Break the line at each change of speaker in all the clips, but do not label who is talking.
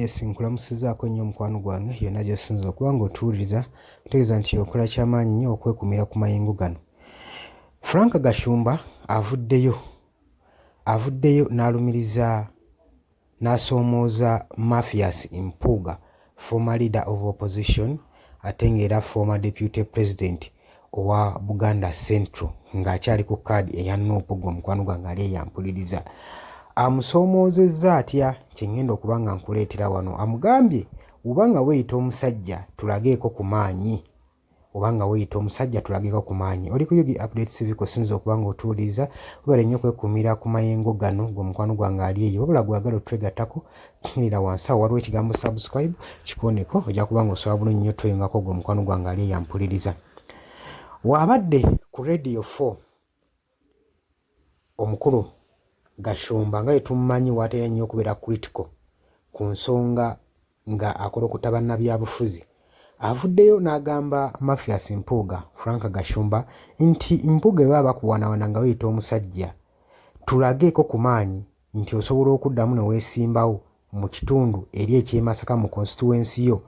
Yes, nkulamusizaako nnyo mukwano gwange yonna gy'osinza okuba ng'otuwuliriza ntegeeza nti okola kyamaanyi nnyo okwekumira ku mayengo gano. Frank Gashumba avuddeyo n'alumiriza n'asoomooza Mathias Mpuuga, former leader of opposition ate ng'era former deputy president owa Buganda Central ng'akyali ku kaadi eya Nuupu gwe mukwano gwange ali eyampuliriza. Amusoomoozezza atya kye ngenda okuba nga nkuleetera wano. Amugambye obanga weeyita omusajja tulageeko ku maanyi. Oli ku Yugi Updates TV kosinza okuba ng'otuwuliriza webale nnyo okwekumira ku mayengo gano gwe mukwano gwange ali eyo. Wabula gwagala otwegattako kirira wansi awo waliwo ekigambo subscribe kikuwoneko ojja kuba ng'osobola bulungi nnyo toyongako gwe mukwano gwange ali eyampuliriza. Wabadde ku Radio 4 omukulu Gashumba nga tumumanyi watera nnyo okubeera critical ku nsonga nga akolokuta bannabyabufuzi. Avuddeyo n'agamba Mathias Mpuuga, Frank Gashumba nti Mpuuga bwe baba bakuwanawana nga weeyita omusajja tulageeko ku maanyi nti osobola okuddamu ne weesimbawo mu kitundu eri eky'e Masaka mu constituency yo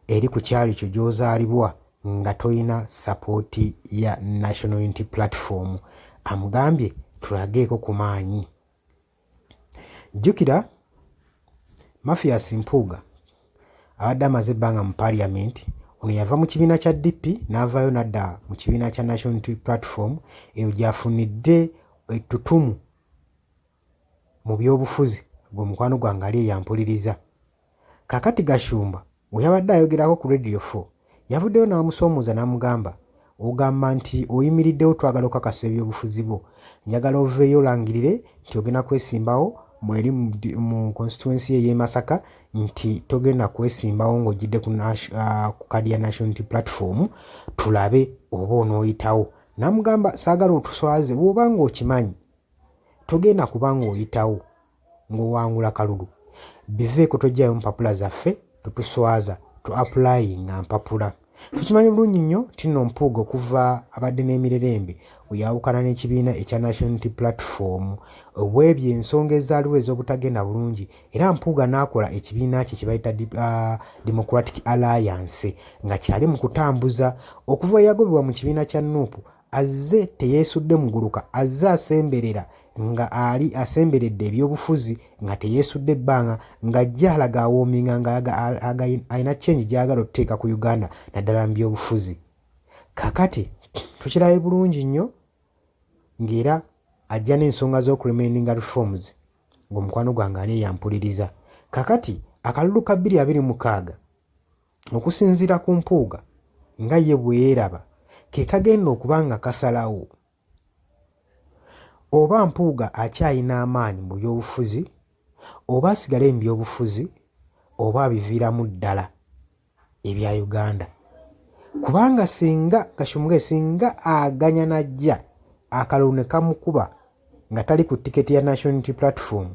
eri ku kyalo kyo gy'ozaalibwa nga toyina sapooti ya National Unity Platform. Amugambye tulageeko ku maanyi. Jjukira Mathias Mpuuga abadde amaze ebbanga mu Parliament, ono yava mu kibiina kya DP n'avaayo n'adda mu kibiina kya National Unity Platform, eyo gy'afunidde ettutumu mu by'obufuzi gwe mukwano gwange ali eyampuliriza. Kaakati Gashumba we yabadde ayogerako ku Radio 4 yavuddeyo n'amusoomooza n'amugamba ogamba nti oyimiriddewo twagala okakasa ebyobufuzi bwo, njagala oveeyo olangirire nti ogenda kwesimbawo mweri mu constituency y'e Masaka nti togenda kwesimbawo ng'ojjidde ku kadi ya National Unity Platform tulabe oba onooyitawo. N'amugamba saagala otuswaze bw'oba ng'okimanyi togenda kuba ng'oyitawo ng'owangula kalulu, biveeko tojjayo mpapula zaffe tutuswaza tu applyinga mpapula. Tukimanyi bulungi nnyo tino Mpuuga okuva abadde n'emirerembe we yawukana n'ekibiina ekya National Unity Platform obw'ebyo ensonga ezaaliwo ez'obutagenda bulungi, era Mpuuga n'akola ekibiina kye bayita Democratic Alliance nga kyali mu kutambuza okuva yagobebwa mu kibiina kya Nuupu azze teyeesudde muguluka, azze asemberera nga ali asemberedde ebyobufuzi nga teyeesudde ebbanga nga ajja alaga awoominga nga alina change gy'agala okuteeka ku Uganda naddala mu byobufuzi. Kaakati tukirabe bulungi nnyo ng'era ajja n'ensonga z'okuremaininga reforms ng'omukwano gwange ali eyampuliriza. Kaakati akalulu ka 2026 okusinziira ku Mpuuga nga ye bwe yeeraba ke kagenda okuba nga kasalawo oba Mpuuga akyalina amaanyi mu byobufuzi oba asigale mu byobufuzi oba abiviiramu ddala ebya Uganda. Kubanga singa Gashumba singa aganya najja akalulu ne kamukuba nga tali ku tiketi ya National Unity Platform,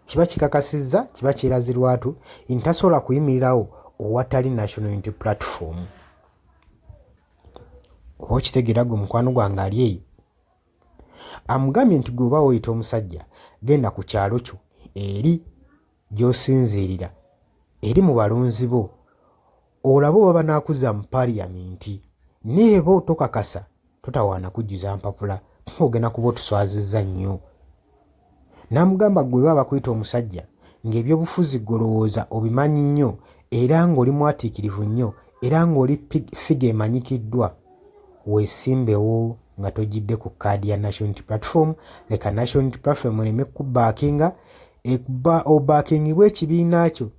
kiba kikakasizza, kiba kyerazirwatu ntasobola kuyimirirawo owatali National Unity Platform. Oba okitegeera gwe mukwano gwange ali eyo. Amugambye nti gwe oba woyita omusajja genda ku kyalo kyo eri gy'osinziirira eri mu balonzi bo olabe oba banaakuzza mu Parliament naye bo tokakasa totawaana kujjuza mpapula ogenda kuba otuswazizza nnyo. N'amugamba gwe baba bakuyita omusajja ng'ebyobufuzi golowooza obimanyi nnyo era ng'oli mwatiikirivu nnyo era ng'oli figa emanyikiddwa, weesimbewo nga tojjidde ku kaadi ya National Unity Platform. Leka National Unity Platform ereme kubaakinga obaakingibwa ekibiina kyo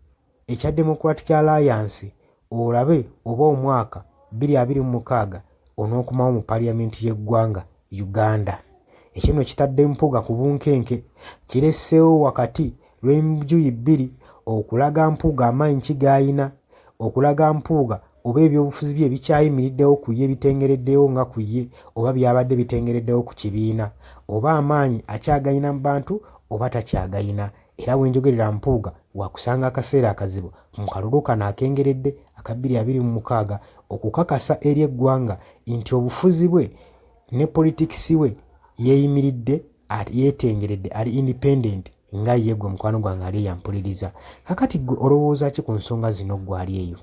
ekya Democratic Alliance olabe oba omwaka 2026 onookomawo mu Parliament y'eggwanga Uganda. Ekino kitadde Mpuuga ku bunkenke, kiresseewo wakati lw'enjuyi bbiri okulaga Mpuuga amaanyi ki g'ayina, okulaga Mpuuga oba ebyobufuzi bye bikyayimiriddewo ku ye bitengereddewo nga ku ye oba byabadde bitengereddewo ku kibiina, oba amaanyi akyagayina mu bantu oba takyagayina. Era bwenjogerera Mpuuga wakusanga akaseera akazibu mu kalulu kano akengeredde aka 2026 okukakasa eri eggwanga nti obufuzi bwe ne politics we yeeyimiridde yeetengeredde ali independent nga ye gwe mukwano gwange ali yampuliriza. Kakati gwe olowooza ki ku nsonga zino gwe ali eyo?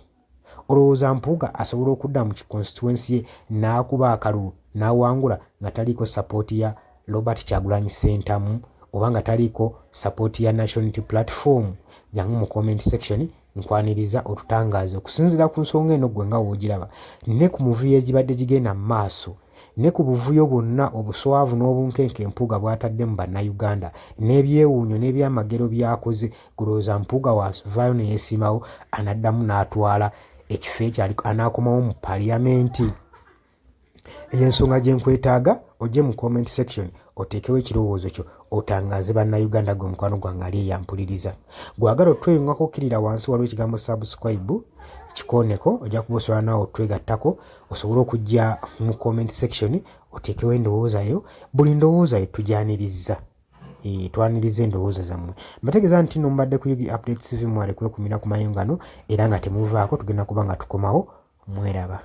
Olowooza Mpuuga asobola okudda mu constituency ye n'akuba akalulu n'awangula nga taliiko sapooti ya Robert Kyagulanyi Ssentamu oba nga taliiko sapooti ya National Unity Platform? Jangu mu comment section nkwaniriza otutangaaze okusinziira ku nsonga eno gwe nga woogiraba, ne ku muvuyo egibadde gigenda mu maaso, ne ku buvuyo bwonna obuswavu n'obunkenke Mpuuga bw'atadde mu bannayuganda, n'ebyewuunyo n'ebyamagero by'akoze. Gulowooza Mpuuga wavaayo ne yeesimawo anaddamu n'atwala ekifo ekyo anaakomawo mu paaliyamenti? Eyo ensonga gye nkwetaaga ojje mu comment section oteekewo ekirowoozo kyo otangaaze bannayuganda gwe mukwano gwange ali eyampuliriza. Gwagala otweyungako okkirira wansi waliwo ekigambo subscribe kikooneko, ojja kuba osobola naawe otwegattako osobole okujja mu comment section oteekewo endowooza yo. Buli ndowooza yo tujyaniriza, twaniriza endowooza zammwe. Mbategeeza nti nno mbadde ku Yugi Updates TV mwale kwekumira ku mayungano era nga temuvaako, tugenda kuba nga tukomawo. Mweraba.